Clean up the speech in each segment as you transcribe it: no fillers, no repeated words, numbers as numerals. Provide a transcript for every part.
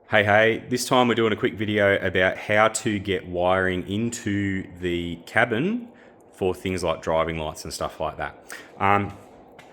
Hey, this time we're doing a quick video about how to get wiring into the cabin for things like driving lights and stuff like that.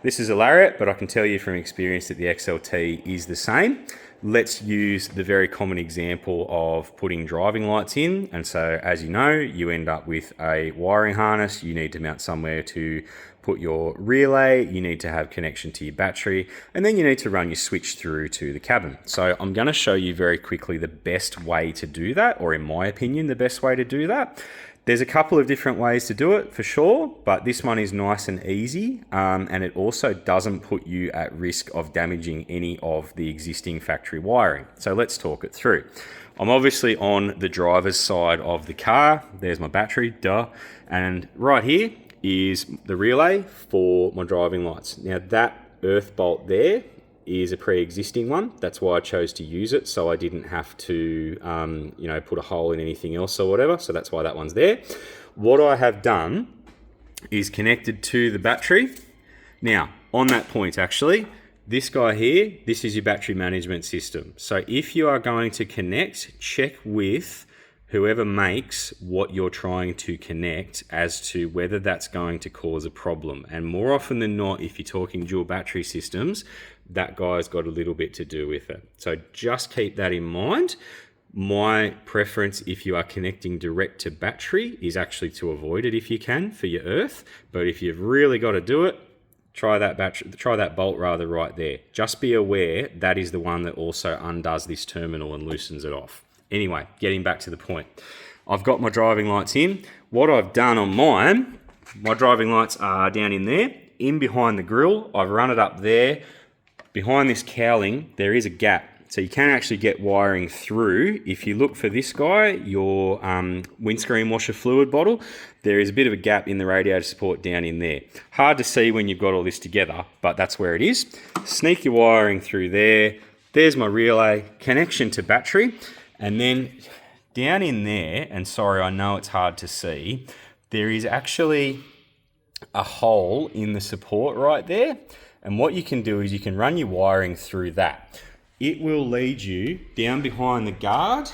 This is a lariat, but I can tell you from experience that the XLT is the same. Let's use the very common example of putting driving lights in. And so, as you know, you end up with a wiring harness. You need to mount somewhere to put your relay. You need to have connection to your battery, and then you need to run your switch through to the cabin. So I'm going to show you very quickly the best way to do that, or in my opinion, the best way to do that. There's a couple of different ways to do it for sure, but this one is nice and easy, and it also doesn't put you at risk of damaging any of the existing factory wiring. So let's talk it through. I'm obviously on the driver's side of the car. There's my battery, duh. And right here is the relay for my driving lights. Now that earth bolt there is a pre-existing one. That's why I chose to use it, so I didn't have to put a hole in anything else or whatever. So that's why that one's there. What I have done is connected to the battery. Now on that point, actually, this guy here, this is your battery management system. So if you are going to connect, check with whoever makes what you're trying to connect as to whether that's going to cause a problem. And more often than not, if you're talking dual battery systems, that guy's got a little bit to do with it. So just keep that in mind. My preference, if you are connecting direct to battery, is actually to avoid it if you can for your earth. But if you've really got to do it, try that bolt rather right there. Just be aware that is the one that also undoes this terminal and loosens it off. Anyway, getting back to the point. I've got my driving lights in. What I've done on mine, my driving lights are down in there, in behind the grille. I've run it up there. Behind this cowling, there is a gap. So you can actually get wiring through. If you look for this guy, your windscreen washer fluid bottle, there is a bit of a gap in the radiator support down in there. Hard to see when you've got all this together, but that's where it is. Sneak your wiring through there. There's my relay, connection to battery. And then down in there, and sorry, I know it's hard to see, there is actually a hole in the support right there. And what you can do is you can run your wiring through that. It will lead you down behind the guard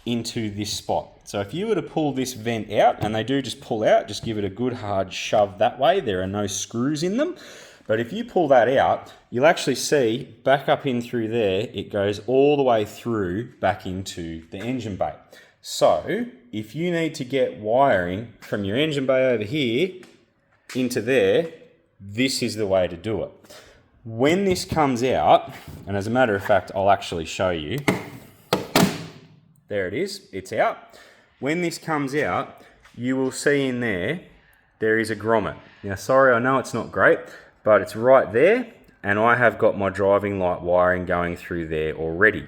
into this spot. So if you were to pull this vent out, and they do just pull out, just give it a good hard shove that way. There are no screws in them. But if you pull that out, you'll actually see back up in through there, it goes all the way through back into the engine bay. So if you need to get wiring from your engine bay over here into there, this is the way to do it. When this comes out, and as a matter of fact, I'll actually show you. There it is, it's out. When this comes out, you will see in there is a grommet. Now, sorry, I know it's not great, but it's right there, and I have got my driving light wiring going through there already.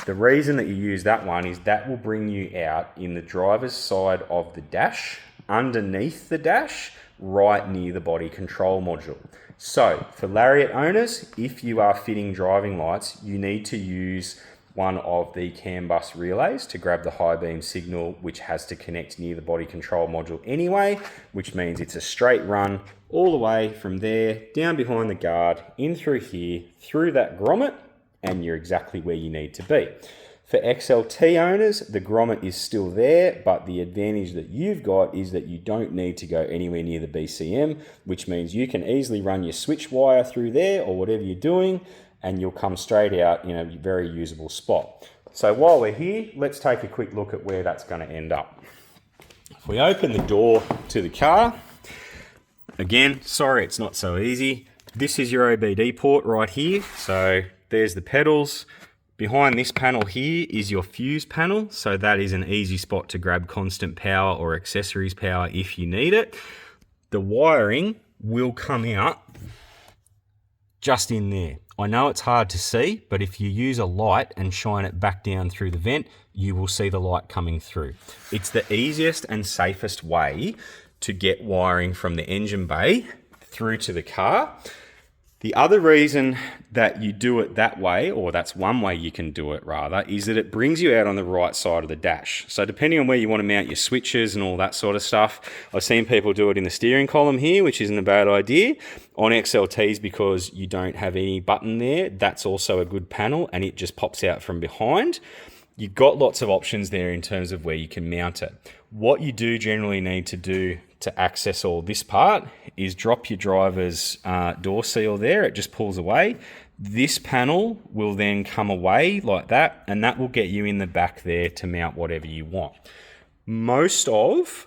The reason that you use that one is that will bring you out in the driver's side of the dash, underneath the dash, right near the body control module. So for lariat owners, if you are fitting driving lights, you need to use one of the CAN bus relays to grab the high beam signal, which has to connect near the body control module anyway, which means it's a straight run all the way from there, down behind the guard, in through here, through that grommet, and you're exactly where you need to be. For XLT owners, the grommet is still there, but the advantage that you've got is that you don't need to go anywhere near the BCM, which means you can easily run your switch wire through there or whatever you're doing, and you'll come straight out in a very usable spot. So while we're here, let's take a quick look at where that's going to end up. If we open the door to the car, again, sorry, it's not so easy. This is your OBD port right here. So there's the pedals. Behind this panel here is your fuse panel. So that is an easy spot to grab constant power or accessories power if you need it. The wiring will come out just in there. I know it's hard to see, but if you use a light and shine it back down through the vent, you will see the light coming through. It's the easiest and safest way to get wiring from the engine bay through to the car. The other reason that you do it that way, or that's one way you can do it rather, is that it brings you out on the right side of the dash. So depending on where you want to mount your switches and all that sort of stuff, I've seen people do it in the steering column here, which isn't a bad idea. On XLTs, because you don't have any button there, that's also a good panel and it just pops out from behind. You've got lots of options there in terms of where you can mount it. What you do generally need to do to access all this part is drop your driver's door seal there. It just pulls away. This panel will then come away like that, and that will get you in the back there to mount whatever you want. Most of,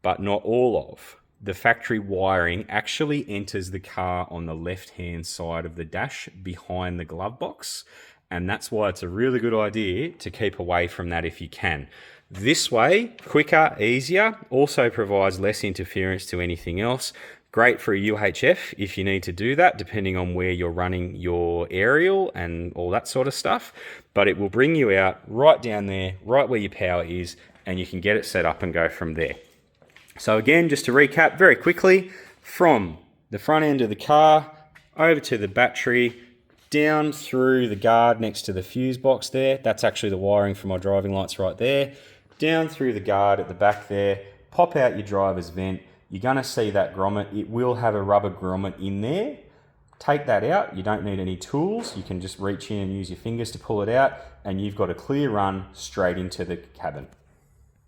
but not all of, the factory wiring actually enters the car on the left-hand side of the dash behind the glove box. And that's why it's a really good idea to keep away from that if you can. This way, quicker, easier, also provides less interference to anything else. Great for a UHF if you need to do that, depending on where you're running your aerial and all that sort of stuff. But it will bring you out right down there, right where your power is, and you can get it set up and go from there. So again, just to recap very quickly, from the front end of the car over to the battery, down through the guard next to the fuse box there. That's actually the wiring for my driving lights right there. Down through the guard at the back there, pop out your driver's vent. You're going to see that grommet. It will have a rubber grommet in there. Take that out. You don't need any tools. You can just reach in and use your fingers to pull it out, and you've got a clear run straight into the cabin.